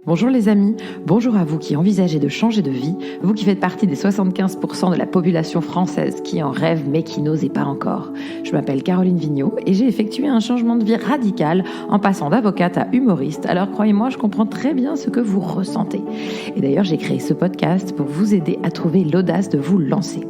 Bonjour les amis, bonjour à vous qui envisagez de changer de vie, vous qui faites partie des 75% de la population française qui en rêve mais qui n'osait pas encore. Je m'appelle Caroline Vigneault et j'ai effectué un changement de vie radical en passant d'avocate à humoriste, alors croyez-moi, je comprends très bien ce que vous ressentez. Et d'ailleurs, j'ai créé ce podcast pour vous aider à trouver l'audace de vous lancer.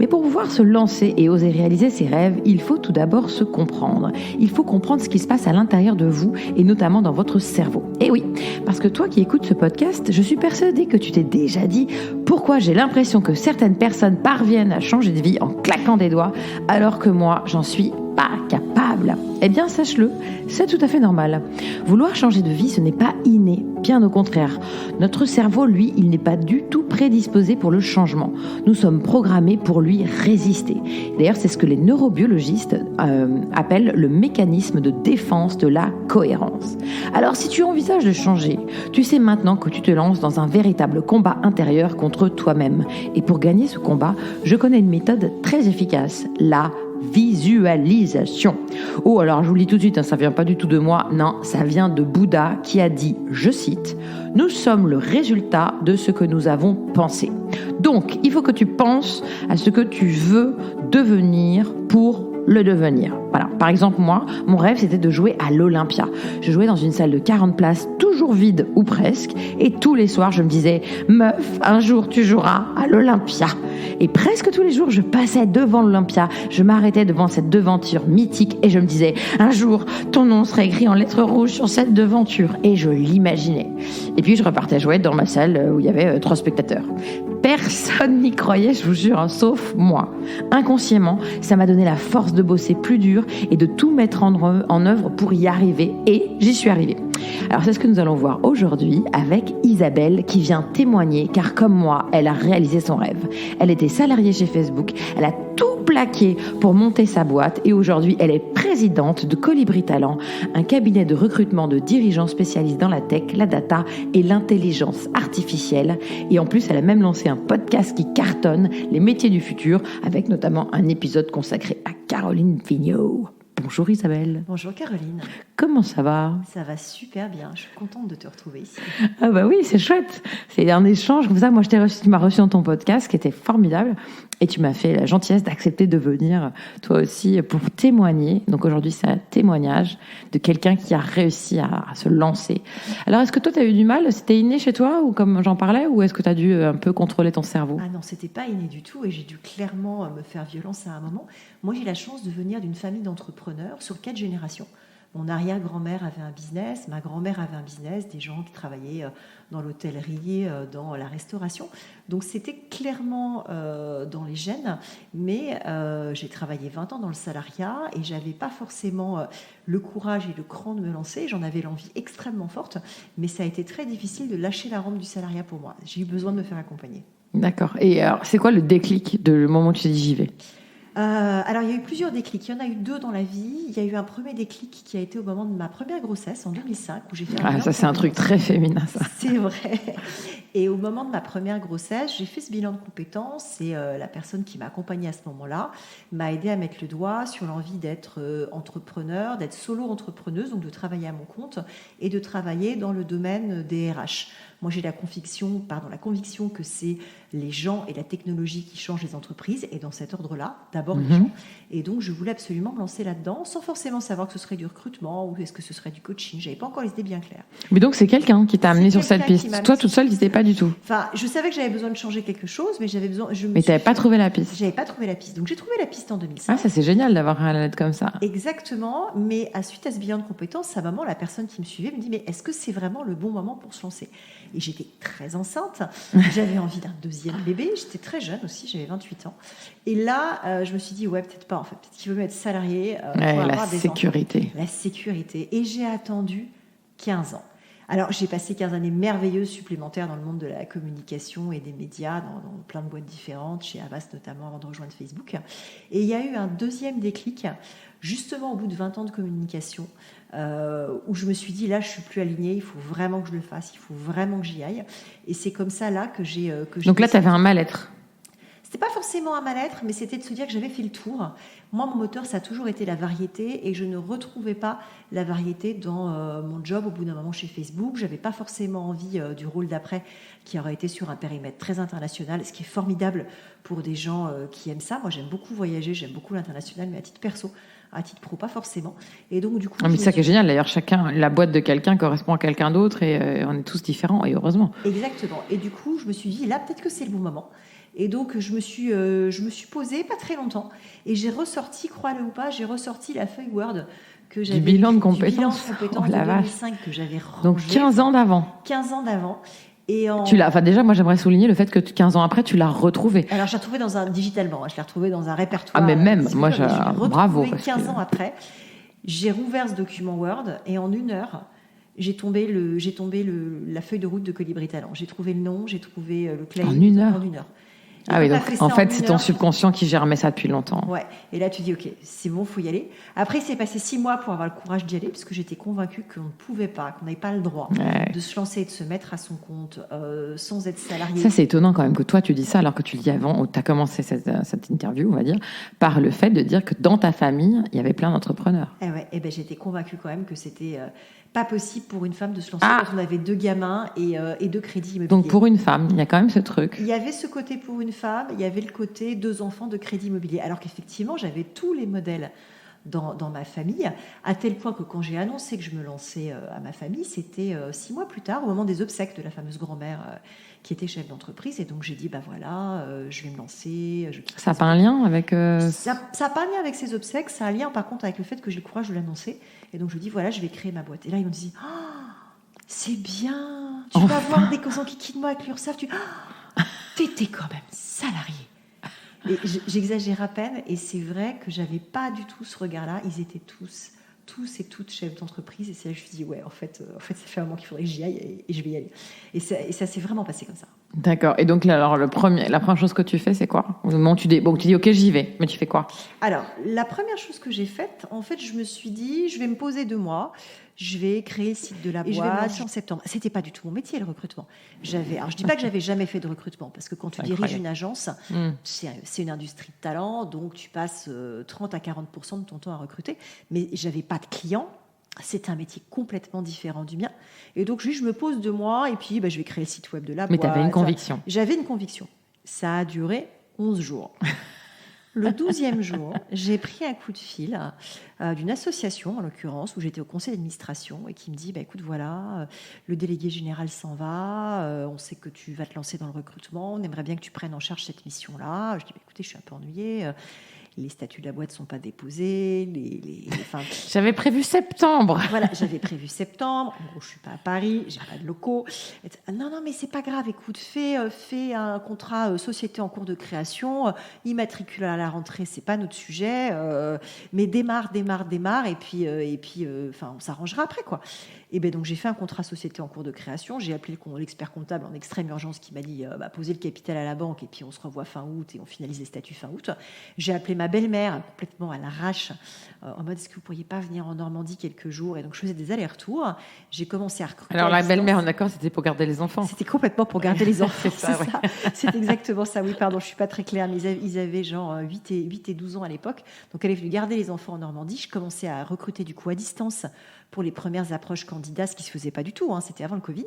Mais pour pouvoir se lancer et oser réaliser ses rêves, il faut tout d'abord se comprendre. Il faut comprendre ce qui se passe à l'intérieur de vous et notamment dans votre cerveau. Et oui, parce que toi qui écoutes ce podcast, je suis persuadée que tu t'es déjà dit pourquoi j'ai l'impression que certaines personnes parviennent à changer de vie en claquant des doigts alors que moi, j'en suis pas capable. Eh bien, sache-le, c'est tout à fait normal. Vouloir changer de vie, ce n'est pas inné, bien au contraire. Notre cerveau, lui, il n'est pas du tout prédisposé pour le changement. Nous sommes programmés pour lui résister. D'ailleurs, c'est ce que les neurobiologistes appellent le mécanisme de défense de la cohérence. Alors, si tu envisages de changer, tu sais maintenant que tu te lances dans un véritable combat intérieur contre toi-même. Et pour gagner ce combat, je connais une méthode très efficace, la visualisation. Oh, alors je vous le dis tout de suite, ça vient pas du tout de moi, non, ça vient de Bouddha qui a dit, je cite, « Nous sommes le résultat de ce que nous avons pensé. » Donc, il faut que tu penses à ce que tu veux devenir pour le devenir. Voilà. Par exemple, moi, mon rêve, c'était de jouer à l'Olympia. Je jouais dans une salle de 40 places, toujours vide ou presque, et tous les soirs, je me disais, meuf, un jour, tu joueras à l'Olympia. Et presque tous les jours, je passais devant l'Olympia, je m'arrêtais devant cette devanture mythique et je me disais, un jour, ton nom sera écrit en lettres rouges sur cette devanture. Et je l'imaginais. Et puis, je repartais jouer dans ma salle où il y avait 3 spectateurs. Personne n'y croyait, je vous jure, hein, sauf moi. Inconsciemment, ça m'a donné la force de bosser plus dur et de tout mettre en œuvre pour y arriver. Et j'y suis arrivée. Alors c'est ce que nous allons voir aujourd'hui avec Isabelle qui vient témoigner car comme moi, elle a réalisé son rêve. Elle était salariée chez Facebook, elle a tout plaqué pour monter sa boîte et aujourd'hui elle est présidente de Colibri Talent, un cabinet de recrutement de dirigeants spécialistes dans la tech, la data et l'intelligence artificielle. Et en plus, elle a même lancé un podcast qui cartonne, les métiers du futur, avec notamment un épisode consacré à Caroline Vigneault. Bonjour Isabelle. Bonjour Caroline. Comment ça va ? Ça va super bien, je suis contente de te retrouver ici. Ah bah oui, c'est chouette. C'est un échange comme ça. Moi, tu m'as reçu dans ton podcast qui était formidable et tu m'as fait la gentillesse d'accepter de venir toi aussi pour témoigner. Donc aujourd'hui, c'est un témoignage de quelqu'un qui a réussi à se lancer. Alors, est-ce que toi, tu as eu du mal ? C'était inné chez toi ou comme j'en parlais ou est-ce que tu as dû un peu contrôler ton cerveau ? Ah non, c'était pas inné du tout et j'ai dû clairement me faire violence à un moment. Moi, j'ai la chance de venir d'une famille d'entrepreneurs sur 4 générations. Mon arrière-grand-mère avait un business, ma grand-mère avait un business, des gens qui travaillaient dans l'hôtellerie, dans la restauration. Donc c'était clairement dans les gènes, mais j'ai travaillé 20 ans dans le salariat et j'avais pas forcément le courage et le cran de me lancer. J'en avais l'envie extrêmement forte, mais ça a été très difficile de lâcher la rampe du salariat pour moi. J'ai eu besoin de me faire accompagner. D'accord. Et alors, c'est quoi le déclic de le moment où tu t'es dit j'y vais ? Alors, il y a eu plusieurs déclics. Il y en a eu 2 dans la vie. Il y a eu un premier déclic qui a été au moment de ma première grossesse, en 2005, où j'ai fait un bilan. Ça, c'est un truc très féminin, ça. C'est vrai. Et au moment de ma première grossesse, j'ai fait ce bilan de compétences et la personne qui m'a accompagnée à ce moment-là m'a aidée à mettre le doigt sur l'envie d'être entrepreneur, d'être solo-entrepreneuse, donc de travailler à mon compte et de travailler dans le domaine des RH. Moi, j'ai la conviction que c'est les gens et la technologie qui changent les entreprises, et dans cet ordre-là, d'abord les gens. Et donc, je voulais absolument me lancer là-dedans, sans forcément savoir que ce serait du recrutement ou est-ce que ce serait du coaching. Je n'avais pas encore les idées bien claires. Mais donc, c'est quelqu'un qui t'a amené sur cette piste. Toi, toute seule, tu n'étais pas du tout. Enfin, je savais que j'avais besoin de changer quelque chose, mais j'avais besoin... Mais tu n'avais pas trouvé la piste. J'avais pas trouvé la piste. Donc, j'ai trouvé la piste en 2005. Ah, ça, c'est génial d'avoir un lettre comme ça. Exactement. Mais suite à ce bilan de compétences, à un moment, la personne qui me suivait me dit, mais est-ce que c'est vraiment le bon moment pour se lancer ? Et j'étais très enceinte. J'avais envie d'un 2e bébé. J'étais très jeune aussi, j'avais 28 ans. Et là, je me suis dit, ouais, peut-être pas, en fait. Peut-être qu'il vaut mieux être salarié pour avoir des sécurité. enfants. La sécurité. Et j'ai attendu 15 ans. Alors, j'ai passé 15 années merveilleuses supplémentaires dans le monde de la communication et des médias, dans plein de boîtes différentes, chez Avast notamment, avant de rejoindre Facebook. Et il y a eu un 2e déclic, justement au bout de 20 ans de communication, où je me suis dit, là, je suis plus alignée, il faut vraiment que je le fasse, il faut vraiment que j'y aille. Et c'est comme ça, là, que j'ai... Donc là, tu avais un mal-être. C'était pas forcément un mal-être, mais c'était de se dire que j'avais fait le tour. Moi, mon moteur, ça a toujours été la variété et je ne retrouvais pas la variété dans mon job au bout d'un moment chez Facebook. J'avais pas forcément envie du rôle d'après qui aurait été sur un périmètre très international, ce qui est formidable pour des gens qui aiment ça. Moi, j'aime beaucoup voyager, j'aime beaucoup l'international, mais à titre perso, à titre pro, pas forcément. Et donc, du coup, mais c'est ça qui est génial. D'ailleurs, la boîte de quelqu'un correspond à quelqu'un d'autre et on est tous différents, et heureusement. Exactement. Et du coup, je me suis dit, là, peut-être que c'est le bon moment. Et donc, je me suis posée pas très longtemps et j'ai ressorti, crois-le ou pas, la feuille Word que j'avais. Du bilan de compétences. De 2005 que j'avais rangé. Donc, 15 ans d'avant. 15 ans d'avant. Déjà, moi, j'aimerais souligner le fait que 15 ans après, tu l'as retrouvé. Alors, je l'ai retrouvé digitalement. Je l'ai retrouvé dans un répertoire. Ah, mais même, moi, bravo. 15 ans après, j'ai rouvert ce document Word et en 1 heure, j'ai tombé la feuille de route de Colibri Talent. J'ai trouvé le nom, j'ai trouvé le claim. En 1 heure. En 1 heure. Ah oui, donc en fait, c'est ton subconscient qui germait ça depuis longtemps. Ouais. Et là, tu dis, ok, c'est bon, faut y aller. Après, il s'est passé 6 mois pour avoir le courage d'y aller, parce que j'étais convaincue qu'on ne pouvait pas, qu'on n'avait pas le droit de se lancer et de se mettre à son compte sans être salarié. Ça, c'est étonnant quand même que toi, tu dis ça, alors que tu le dis avant, tu as commencé cette interview, on va dire, par le fait de dire que dans ta famille, il y avait plein d'entrepreneurs. Et ben, j'étais convaincue quand même que c'était pas possible pour une femme de se lancer quand on avait 2 gamins et 2 crédits immobiliers. Donc pour une femme, il y a quand même ce truc. Il y avait ce côté pour une femme, il y avait le côté 2 enfants de crédit immobilier. Alors qu'effectivement, j'avais tous les modèles dans ma famille, à tel point que quand j'ai annoncé que je me lançais à ma famille, c'était 6 mois plus tard, au moment des obsèques de la fameuse grand-mère qui était chef d'entreprise. Et donc j'ai dit, je vais me lancer. Ça n'a pas un lien avec... Ça n'a pas un lien avec ces obsèques, ça a un lien par contre avec le fait que j'ai le courage de l'annoncer. Et donc je dis, voilà, je vais créer ma boîte. Et là, ils m'ont dit, c'est bien, tu vas avoir des enquêtes de moi avec l'URSSAF. T'étais quand même salarié. Et j'exagère à peine, et c'est vrai que j'avais pas du tout ce regard-là. Ils étaient tous et toutes chefs d'entreprise, et c'est là que je me suis dit, ouais, en fait, ça fait un moment qu'il faudrait que j'y aille, et je vais y aller. Et ça s'est vraiment passé comme ça. D'accord. Et donc, alors, la première chose que tu fais, c'est quoi? Au moment où tu dis, ok, j'y vais, mais tu fais quoi? Alors, la première chose que j'ai faite, en fait, je me suis dit, je vais me poser 2 mois, je vais créer le site de la boîte. Je vais me lancer en septembre. C'était pas du tout mon métier, le recrutement. Alors, je dis pas que j'avais jamais fait de recrutement, parce que quand tu diriges une agence, c'est une industrie de talent, donc tu passes 30 à 40% de ton temps à recruter. Mais j'avais pas de clients. C'est un métier complètement différent du mien. Et donc, je me pose 2 mois et puis je vais créer le site web de la boîte. Mais tu avais une conviction. J'avais une conviction. Ça a duré 11 jours. Le 12e jour, j'ai pris un coup de fil d'une association, en l'occurrence, où j'étais au conseil d'administration et qui me dit, écoute, voilà, le délégué général s'en va, on sait que tu vas te lancer dans le recrutement, on aimerait bien que tu prennes en charge cette mission-là. Je dis, écoutez, je suis un peu ennuyée. Les statuts de la boîte ne sont pas déposés. J'avais prévu septembre. Voilà, j'avais prévu septembre. En gros, je ne suis pas à Paris, je n'ai pas de locaux. Non, mais ce n'est pas grave. Écoute, fais un contrat société en cours de création, immatricule à la rentrée, ce n'est pas notre sujet. Mais démarre. Et puis, on s'arrangera après, quoi. Et donc, j'ai fait un contrat société en cours de création. J'ai appelé l'expert comptable en extrême urgence qui m'a dit posez le capital à la banque et puis on se revoit fin août et on finalise les statuts fin août. J'ai appelé ma belle-mère complètement à l'arrache en mode est-ce que vous pourriez pas venir en Normandie quelques jours? Et donc, je faisais des allers-retours. J'ai commencé à recruter. Alors, la belle-mère, on est d'accord, c'était pour garder les enfants. C'était complètement pour garder les enfants. C'est ça. C'est exactement ça. Oui, pardon, je suis pas très claire, mais ils avaient genre 8 et 12 ans à l'époque. Donc, elle est venue garder les enfants en Normandie. Je commençais à recruter du coup à distance pour les premières approches candidats, ce qui se faisait pas du tout, c'était avant le Covid.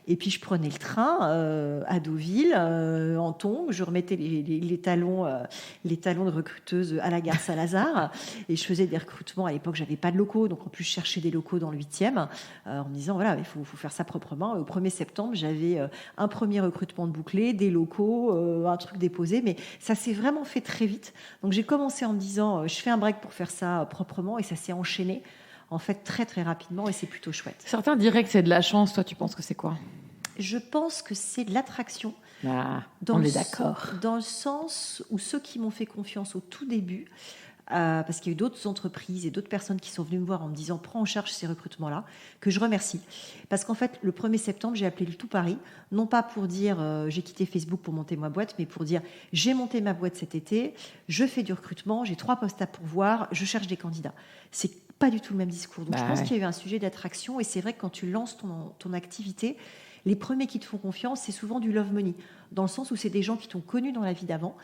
Et puis je prenais le train à Deauville, en tongs, je remettais les talons de recruteuse à la gare Saint-Lazare, et je faisais des recrutements. À l'époque, j'avais pas de locaux, donc en plus je cherchais des locaux dans le 8e, en me disant voilà, il faut faire ça proprement. Et au 1er septembre, j'avais un premier recrutement de bouclé, des locaux, un truc déposé, mais ça s'est vraiment fait très vite. Donc j'ai commencé en me disant je fais un break pour faire ça proprement, et ça s'est enchaîné en fait très très rapidement, et c'est plutôt chouette. Certains diraient que c'est de la chance. Toi, tu penses que c'est quoi? Je pense que c'est de l'attraction. On est d'accord. Dans le sens où ceux qui m'ont fait confiance au tout début, parce qu'il y a eu d'autres entreprises et d'autres personnes qui sont venues me voir en me disant prends en charge ces recrutements-là, que je remercie. Parce qu'en fait, le 1er septembre, j'ai appelé le tout Paris, non pas pour dire j'ai quitté Facebook pour monter ma boîte, mais pour dire j'ai monté ma boîte cet été, je fais du recrutement, j'ai 3 postes à pourvoir, je cherche des candidats. C'est pas du tout le même discours. Donc je pense qu'il y a eu un sujet d'attraction, et c'est vrai que quand tu lances ton activité, les premiers qui te font confiance, c'est souvent du love money, dans le sens où c'est des gens qui t'ont connu dans la vie d'avant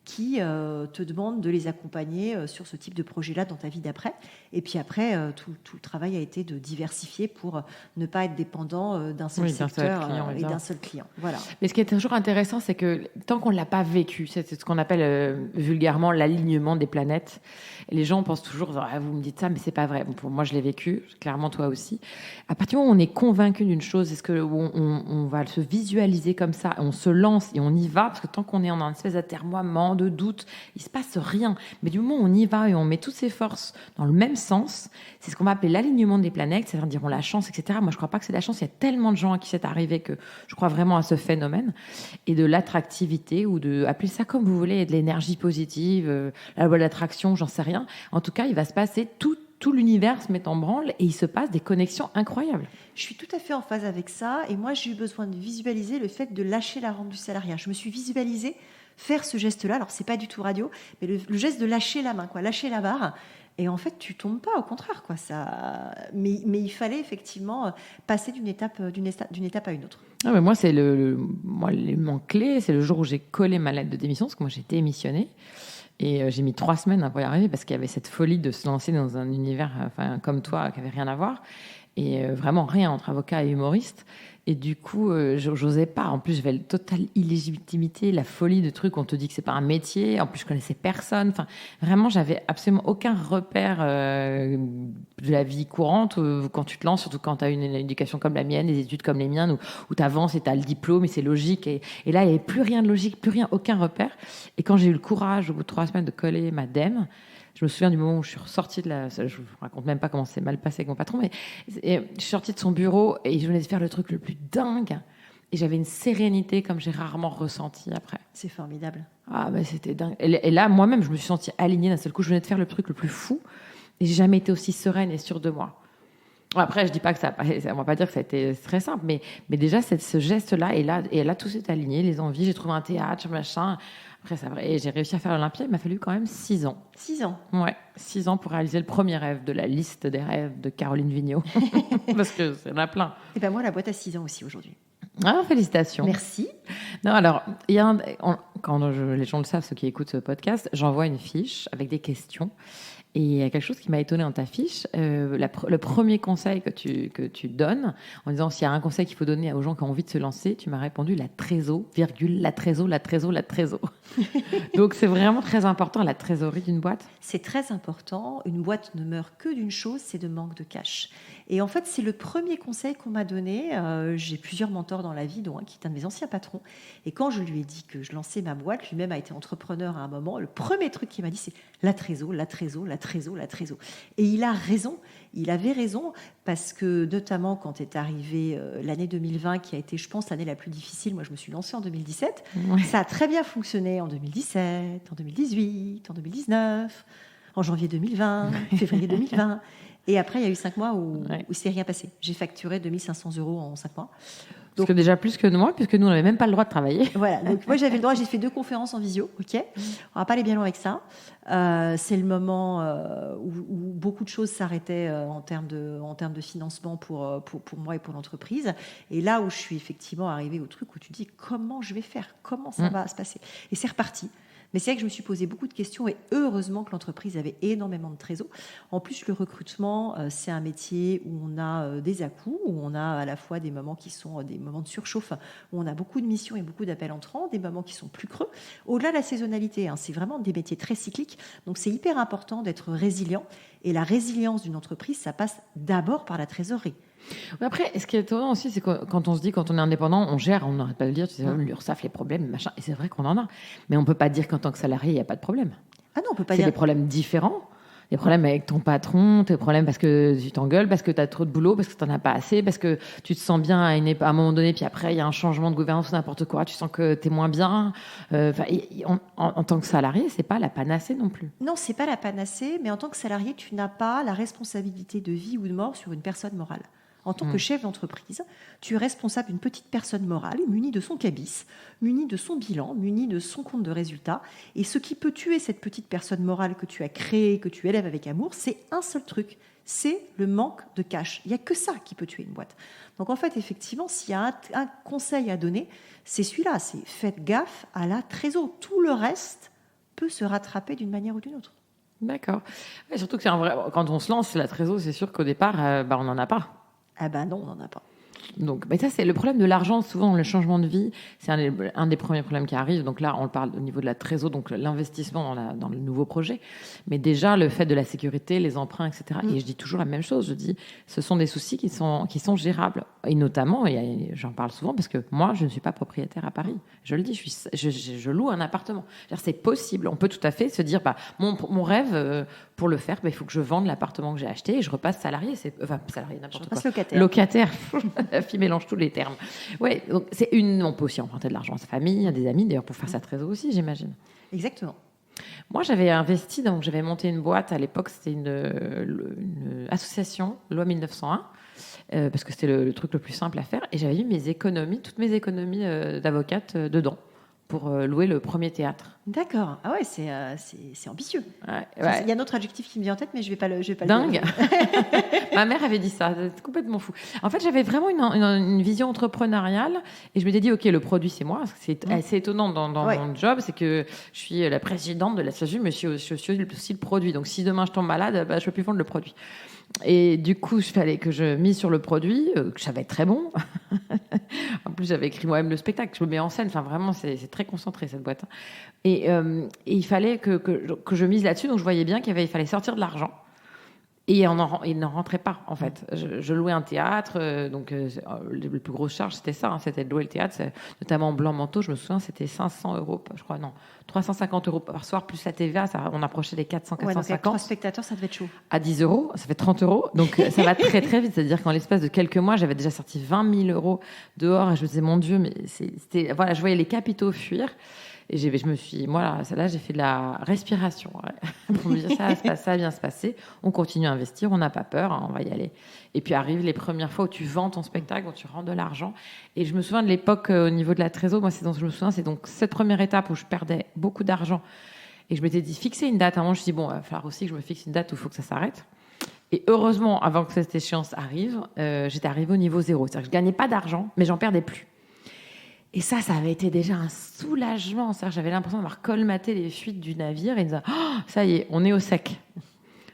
qui te demandent de les accompagner sur ce type de projet-là dans ta vie d'après. Et puis après, tout le travail a été de diversifier pour ne pas être dépendant d'un seul secteur et d'un seul client. Voilà. Mais ce qui est toujours intéressant, c'est que tant qu'on ne l'a pas vécu, c'est ce qu'on appelle vulgairement l'alignement des planètes. Et les gens pensent toujours, ah, vous me dites ça, mais c'est pas vrai. Bon, pour moi, je l'ai vécu, clairement toi aussi. À partir du moment où on est convaincu d'une chose, est-ce qu'on va se visualiser comme ça, on se lance et on y va, parce que tant qu'on est en un espèce d'atermoiement, de doute, il se passe rien. Mais du moment où on y va et on met toutes ses forces dans le même sens, c'est ce qu'on va appeler l'alignement des planètes, c'est-à-dire la chance, etc. Moi, je crois pas que c'est la chance. Il y a tellement de gens à qui c'est arrivé que je crois vraiment à ce phénomène et de l'attractivité ou de appeler ça comme vous voulez, de l'énergie positive, la loi de l'attraction, j'en sais rien. En tout cas, il va se passer tout l'univers se met en branle et il se passe des connexions incroyables. Je suis tout à fait en phase avec ça et moi, j'ai eu besoin de visualiser le fait de lâcher la rampe du salariat. Je me suis visualisée faire ce geste-là. Alors, c'est pas du tout radio, mais le geste de lâcher la main, lâcher la barre. Et en fait, tu tombes pas, au contraire, ça. Mais il fallait effectivement passer d'une étape à une autre. Ah, mais moi, c'est l'élément clé, c'est le jour où j'ai collé ma lettre de démission, parce que moi, j'ai été démissionnée. Et j'ai mis 3 semaines pour y arriver, parce qu'il y avait cette folie de se lancer dans un univers comme toi, qui n'avait rien à voir. Et vraiment rien entre avocat et humoriste. Et du coup, j'osais pas. En plus, j'avais le total illégitimité, la folie de trucs. On te dit que c'est pas un métier. En plus, je connaissais personne. Enfin, vraiment, j'avais absolument aucun repère de la vie courante quand tu te lances, surtout quand tu as une éducation comme la mienne, des études comme les miennes, où tu avances et tu as le diplôme et c'est logique. Et là, il n'y avait plus rien de logique, plus rien, aucun repère. Et quand j'ai eu le courage, au bout de 3 semaines, de coller ma DEM, je me souviens du moment où je suis ressortie de je vous raconte même pas comment c'est mal passé avec mon patron, mais je suis sortie de son bureau et je venais de faire le truc le plus dingue. Et j'avais une sérénité comme j'ai rarement ressenti après. C'est formidable. Ah, mais c'était dingue. Et là, moi-même, je me suis sentie alignée d'un seul coup. Je venais de faire le truc le plus fou et j'ai jamais été aussi sereine et sûre de moi. Après, je dis pas que on va pas dire que ça a été très simple, mais déjà, ce geste-là, et là, tout s'est aligné, les envies. J'ai trouvé un théâtre, machin. Après, c'est vrai. Et j'ai réussi à faire l'Olympia. Il m'a fallu quand même 6 ans. 6 ans. Ouais, 6 ans pour réaliser le premier rêve de la liste des rêves de Caroline Vigneault. Parce que c'est en a plein. Et ben moi, la boîte a 6 ans aussi aujourd'hui. Ah, félicitations. Merci. Non, alors, quand les gens le savent, ceux qui écoutent ce podcast, j'envoie une fiche avec des questions. Et il y a quelque chose qui m'a étonnée dans ta fiche. Le premier conseil que tu donnes, en disant s'il y a un conseil qu'il faut donner aux gens qui ont envie de se lancer, tu m'as répondu la trésor, la trésor. Donc c'est vraiment très important, la trésorerie d'une boîte. C'est très important. Une boîte ne meurt que d'une chose, c'est de manque de cash. Et en fait, c'est le premier conseil qu'on m'a donné. J'ai plusieurs mentors dans la vie, dont un qui est un de mes anciens patrons. Et quand je lui ai dit que je lançais ma boîte, lui-même a été entrepreneur à un moment, le premier truc qu'il m'a dit, c'est la trésor. Et il a raison. Il avait raison parce que, notamment, quand est arrivée l'année 2020, qui a été, je pense, l'année la plus difficile, moi, je me suis lancée en 2017. Ouais. Ça a très bien fonctionné en 2017, en 2018, en 2019, en janvier 2020, février 2020. Et après, il y a eu 5 mois où il s'est rien passé. J'ai facturé 2500 € en 5 mois. Donc, déjà plus que moi, puisque nous, on n'avait même pas le droit de travailler. Voilà, donc moi j'avais le droit, j'ai fait 2 conférences en visio, ok. On va pas aller bien loin avec ça. C'est le moment où beaucoup de choses s'arrêtaient en termes de financement pour moi et pour l'entreprise. Et là où je suis effectivement arrivée au truc où tu dis comment je vais faire, comment ça va se passer. Et c'est reparti. Mais c'est vrai que je me suis posé beaucoup de questions et heureusement que l'entreprise avait énormément de trésor. En plus, le recrutement, c'est un métier où on a des à-coups, où on a à la fois des moments qui sont des moments de surchauffe, où on a beaucoup de missions et beaucoup d'appels entrants, des moments qui sont plus creux. Au-delà de la saisonnalité, c'est vraiment des métiers très cycliques. Donc, c'est hyper important d'être résilient. Et la résilience d'une entreprise, ça passe d'abord par la trésorerie. Après, ce qui est étonnant aussi, c'est que quand on se dit, quand on est indépendant, on gère, on n'arrête pas de le dire, tu sais, l'URSSAF, les problèmes, machin, et c'est vrai qu'on en a. Mais on ne peut pas dire qu'en tant que salarié, il n'y a pas de problème. Ah non, on peut pas dire. C'est des problèmes différents. Des problèmes avec ton patron, des problèmes parce que tu t'engueules, parce que tu as trop de boulot, parce que tu n'en as pas assez, parce que tu te sens bien à un moment donné, puis après, il y a un changement de gouvernance ou n'importe quoi, tu sens que tu es moins bien. En tant que salarié, ce n'est pas la panacée non plus. Non, ce n'est pas la panacée, mais en tant que salarié, tu n'as pas la responsabilité de vie ou de mort sur une personne morale. En tant que chef d'entreprise, tu es responsable d'une petite personne morale, munie de son cabis, munie de son bilan, munie de son compte de résultats. Et ce qui peut tuer cette petite personne morale que tu as créée, que tu élèves avec amour, c'est un seul truc, c'est le manque de cash. Il n'y a que ça qui peut tuer une boîte. Donc en fait, effectivement, s'il y a un conseil à donner, c'est celui-là, c'est faites gaffe à la trésor. Tout le reste peut se rattraper d'une manière ou d'une autre. D'accord. Ouais, surtout que quand on se lance, la trésor, c'est sûr qu'au départ, on n'en a pas. Ah ben non, on n'en a pas. Donc, ça, c'est le problème de l'argent. Souvent, le changement de vie, c'est un des premiers problèmes qui arrive. Donc là, on parle au niveau de la trésor, donc l'investissement dans le nouveau projet. Mais déjà, le fait de la sécurité, les emprunts, etc. Et je dis toujours la même chose. Je dis, ce sont des soucis qui sont gérables. Et notamment, j'en parle souvent parce que moi, je ne suis pas propriétaire à Paris. Je le dis, je loue un appartement. C'est possible. On peut tout à fait se dire, mon rêve, pour le faire, il faut que je vende l'appartement que j'ai acheté et je repasse salarié. Salarié, n'importe quoi. Locataire. La fille mélange tous les termes. Ouais, donc on peut aussi emprunter de l'argent à sa famille, à des amis, d'ailleurs, pour faire sa trésor aussi, j'imagine. Exactement. Moi, j'avais investi, donc j'avais monté une boîte à l'époque, c'était une association, loi 1901, parce que c'était le truc le plus simple à faire, et j'avais mis toutes mes économies d'avocate dedans pour louer le premier théâtre. D'accord. Ah ouais, c'est ambitieux. Ouais. Il y a un autre adjectif qui me vient en tête, mais je vais pas le Dingue. Ma mère avait dit ça, c'est complètement fou. En fait, j'avais vraiment une vision entrepreneuriale et je m'étais dit, ok, le produit, c'est moi. C'est assez étonnant dans mon job, c'est que je suis la présidente de l'association, mais je suis aussi le produit. Donc, si demain je tombe malade, je peux plus vendre le produit. Et du coup, il fallait que je mise sur le produit, que je savais être très bon. En plus, j'avais écrit moi-même le spectacle, je me mets en scène. Enfin, vraiment, c'est très concentré, cette boîte. Et il fallait que je mise là-dessus. Donc, je voyais bien qu'il fallait sortir de l'argent. Et il n'en rentrait pas, en fait. Je louais un théâtre, les plus grosses charges, c'était ça, c'était de louer le théâtre, notamment en Blanc-Manteau, je me souviens, c'était 500 €, je crois, non, 350 € par soir, plus la TVA, on approchait les 400, 450. Donc avec 3 spectateurs, ça devait être chaud. À 10 €, ça fait 30 €, donc ça va très très vite, c'est-à-dire qu'en l'espace de quelques mois, j'avais déjà sorti 20 000 € dehors, et je me disais, mon Dieu, mais je voyais les capitaux fuir. Et j'ai fait de la respiration pour me dire ça va bien se passer. On continue à investir, on n'a pas peur, on va y aller. Et puis arrivent les premières fois où tu vends ton spectacle, où tu rends de l'argent. Et je me souviens de l'époque au niveau de la trésor. Moi, c'est donc cette première étape où je perdais beaucoup d'argent. Et je m'étais dit fixer une date. À un moment, je me suis dit il va falloir aussi que je me fixe une date où il faut que ça s'arrête. Et heureusement, avant que cette échéance arrive, j'étais arrivée au niveau 0. C'est-à-dire que je gagnais pas d'argent, mais j'en perdais plus. Et ça avait été déjà un soulagement. J'avais l'impression d'avoir colmaté les fuites du navire et de dire oh, ça y est, on est au sec.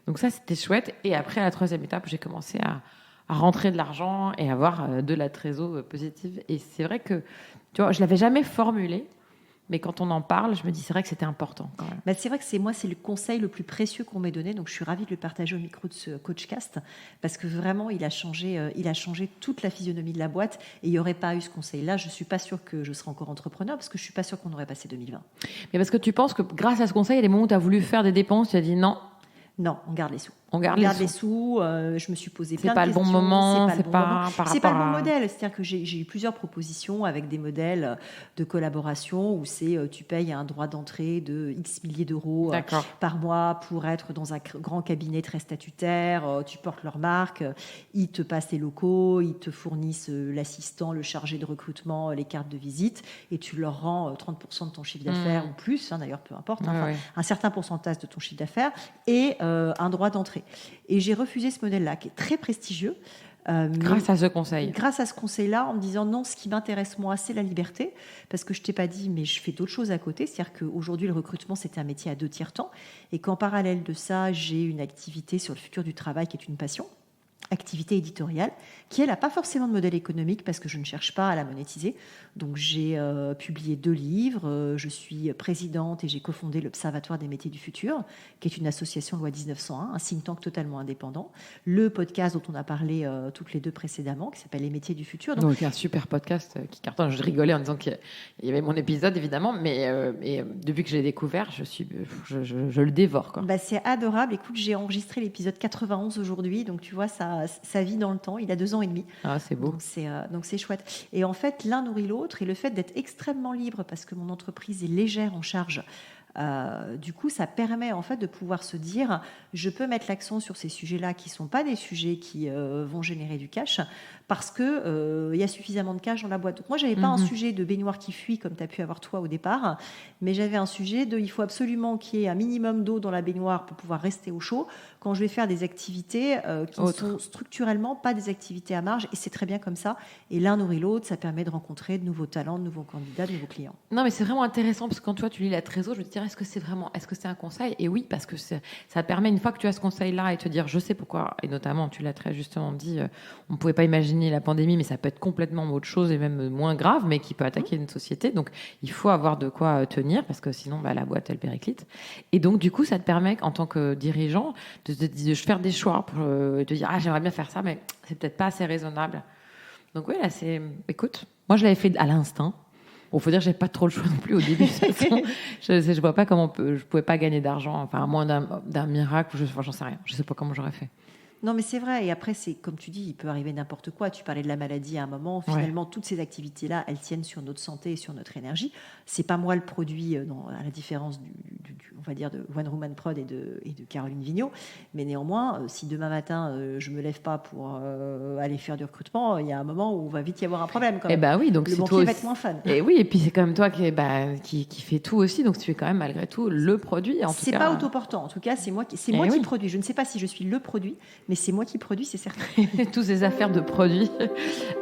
Donc ça, c'était chouette. Et après, à la troisième étape, j'ai commencé à rentrer de l'argent et avoir de la trésor positive. Et c'est vrai que, tu vois, je l'avais jamais formulé. Mais quand on en parle, je me dis, c'est vrai que c'était important quand même. C'est vrai que c'est le conseil le plus précieux qu'on m'ait donné. Donc, je suis ravie de le partager au micro de ce Coachcast parce que vraiment, il a changé toute la physionomie de la boîte et il n'y aurait pas eu ce conseil-là. Je ne suis pas sûre que je serais encore entrepreneur parce que je ne suis pas sûre qu'on aurait passé 2020. Mais parce que tu penses que grâce à ce conseil, il y a des moments où tu as voulu faire des dépenses, tu as dit non. Non, on garde les sous. On garde les sous. Je me suis posé plein de questions. C'est pas le bon moment. C'est pas le bon modèle. C'est-à-dire que j'ai eu plusieurs propositions avec des modèles de collaboration où tu payes un droit d'entrée de X milliers d'euros par mois pour être dans un grand cabinet très statutaire. Tu portes leur marque. Ils te passent les locaux. Ils te fournissent l'assistant, le chargé de recrutement, les cartes de visite. Et tu leur rends 30% de ton chiffre d'affaires ou plus. D'ailleurs, peu importe. Un certain pourcentage de ton chiffre d'affaires. Et un droit d'entrée. Et j'ai refusé ce modèle-là, qui est très prestigieux. Grâce à ce conseil. Grâce à ce conseil-là, en me disant non, ce qui m'intéresse moi, c'est la liberté, parce que je t'ai pas dit, mais je fais d'autres choses à côté. C'est-à-dire qu'aujourd'hui, le recrutement, c'était un métier à 2 tiers temps, et qu'en parallèle de ça, j'ai une activité sur le futur du travail qui est une passion. Activité éditoriale, qui elle n'a pas forcément de modèle économique parce que je ne cherche pas à la monétiser. Donc j'ai publié 2 livres, je suis présidente et j'ai cofondé l'Observatoire des métiers du futur, qui est une association loi 1901, un think tank totalement indépendant. Le podcast dont on a parlé toutes les 2 précédemment, qui s'appelle Les métiers du futur. Donc un super podcast qui cartonne. Je rigolais en disant qu'il y avait mon épisode évidemment, mais depuis que je l'ai découvert, je le dévore. C'est adorable. Écoute, j'ai enregistré l'épisode 91 aujourd'hui, donc tu vois, ça vit dans le temps. Il a 2 ans et demi. Ah, c'est beau. Donc c'est chouette. Et en fait, l'un nourrit l'autre. Et le fait d'être extrêmement libre, parce que mon entreprise est légère en charge, du coup, ça permet en fait de pouvoir se dire, je peux mettre l'accent sur ces sujets-là qui sont pas des sujets qui vont générer du cash, parce que y a suffisamment de cash dans la boîte. Donc moi, j'avais pas un sujet de baignoire qui fuit comme tu as pu avoir toi au départ, mais j'avais un sujet de, il faut absolument qu'il y ait un minimum d'eau dans la baignoire pour pouvoir rester au chaud quand je vais faire des activités qui ne sont structurellement pas des activités à marge, et c'est très bien comme ça. Et l'un nourrit l'autre, ça permet de rencontrer de nouveaux talents, de nouveaux candidats, de nouveaux clients. Non, mais c'est vraiment intéressant parce que quand toi tu lis la trésor, je veux dire, dire, est-ce que c'est un conseil? Et oui, parce que ça te permet, une fois que tu as ce conseil-là, et te dire, je sais pourquoi, et notamment, tu l'as très justement dit, on ne pouvait pas imaginer la pandémie, mais ça peut être complètement autre chose et même moins grave, mais qui peut attaquer une société. Donc, il faut avoir de quoi tenir, parce que sinon, la boîte, elle périclite. Et donc, du coup, ça te permet, en tant que dirigeant, de faire des choix pour te dire, j'aimerais bien faire ça, mais c'est peut-être pas assez raisonnable. Donc oui, là, écoute, moi, je l'avais fait à l'instinct. Bon, faut dire que j'avais pas trop le choix non plus au début. De toute façon, je vois pas comment je pouvais pas gagner d'argent. Enfin, à moins d'un miracle, j'en sais rien. Je sais pas comment j'aurais fait. Non, mais c'est vrai. Et après, c'est comme tu dis, il peut arriver n'importe quoi. Tu parlais de la maladie à un moment. Finalement, toutes ces activités-là, elles tiennent sur notre santé et sur notre énergie. C'est pas moi le produit, à la différence on va dire, de One Woman Prod et de Caroline Vigneault. Mais néanmoins, si demain matin, je me lève pas pour aller faire du recrutement, il y a un moment où il va vite y avoir un problème. Quand même. Eh ben oui, donc le banquier va être moins fan. Et oui, et puis c'est quand même toi qui fait tout aussi. Donc tu es quand même malgré tout le produit. C'est pas autoportant. En tout cas, c'est moi qui produis. Je ne sais pas si je suis le produit. Mais c'est moi qui produis, c'est certain. Toutes ces affaires de produits.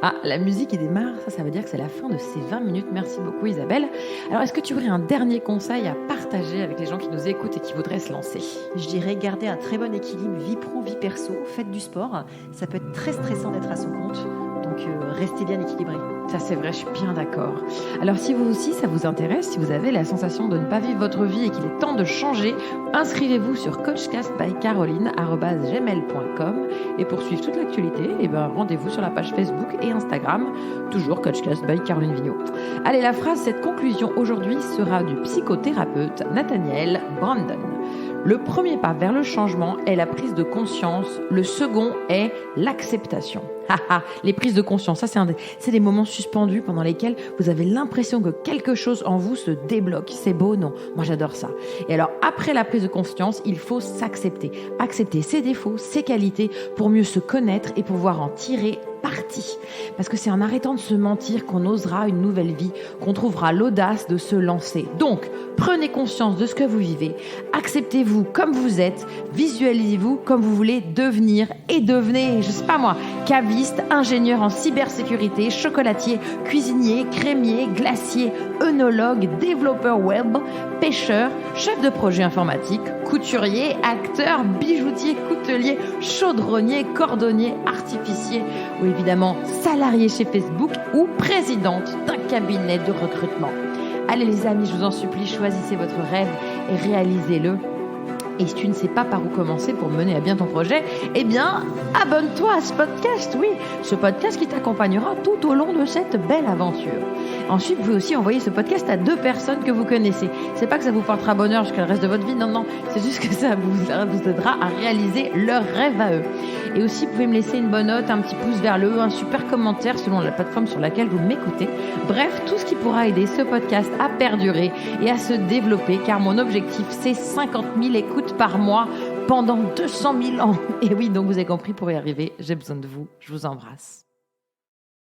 Ah, la musique, il démarre. Ça veut dire que c'est la fin de ces 20 minutes. Merci beaucoup, Isabelle. Alors, est-ce que tu aurais un dernier conseil à partager avec les gens qui nous écoutent et qui voudraient se lancer? Je dirais garder un très bon équilibre vie pro, vie perso. Faites du sport. Ça peut être très stressant d'être à son compte. Donc, restez bien équilibré. Ça, c'est vrai, je suis bien d'accord. Alors, si vous aussi, ça vous intéresse, si vous avez la sensation de ne pas vivre votre vie et qu'il est temps de changer, inscrivez-vous sur coachcastbycaroline@gmail.com et pour suivre toute l'actualité, rendez-vous sur la page Facebook et Instagram, toujours Coachcast by Caroline Vigneault. Allez, la phrase, cette conclusion aujourd'hui sera du psychothérapeute Nathaniel Brandon. Le premier pas vers le changement est la prise de conscience. Le second est l'acceptation. Les prises de conscience, ça c'est des moments suspendus pendant lesquels vous avez l'impression que quelque chose en vous se débloque. C'est beau, non? Moi j'adore ça. Et alors après la prise de conscience, il faut s'accepter. Accepter ses défauts, ses qualités pour mieux se connaître et pouvoir en tirer parti. Parce que c'est en arrêtant de se mentir qu'on osera une nouvelle vie, qu'on trouvera l'audace de se lancer. Donc, prenez conscience de ce que vous vivez, acceptez-vous comme vous êtes, visualisez-vous comme vous voulez devenir et devenez, je sais pas moi, caviste, ingénieur en cybersécurité, chocolatier, cuisinier, crémier, glacier, œnologue, développeur web, pêcheur, chef de projet informatique, couturier, acteur, bijoutier, coutelier, chaudronnier, cordonnier, artificier ou évidemment salarié chez Facebook ou présidente d'un cabinet de recrutement. Allez les amis, je vous en supplie, choisissez votre rêve et réalisez-le. Et si tu ne sais pas par où commencer pour mener à bien ton projet, abonne-toi à ce podcast, oui, ce podcast qui t'accompagnera tout au long de cette belle aventure. Ensuite, vous pouvez aussi envoyer ce podcast à 2 personnes que vous connaissez. C'est pas que ça vous portera bonheur jusqu'à le reste de votre vie, non, c'est juste que ça vous aidera à réaliser leur rêve à eux. Et aussi, vous pouvez me laisser une bonne note, un petit pouce vers le haut, un super commentaire selon la plateforme sur laquelle vous m'écoutez. Bref, tout ce qui pourra aider ce podcast à perdurer et à se développer, car mon objectif, c'est 50 000 écoutes par mois pendant 200 000 ans. Et oui, donc vous avez compris, pour y arriver, j'ai besoin de vous. Je vous embrasse.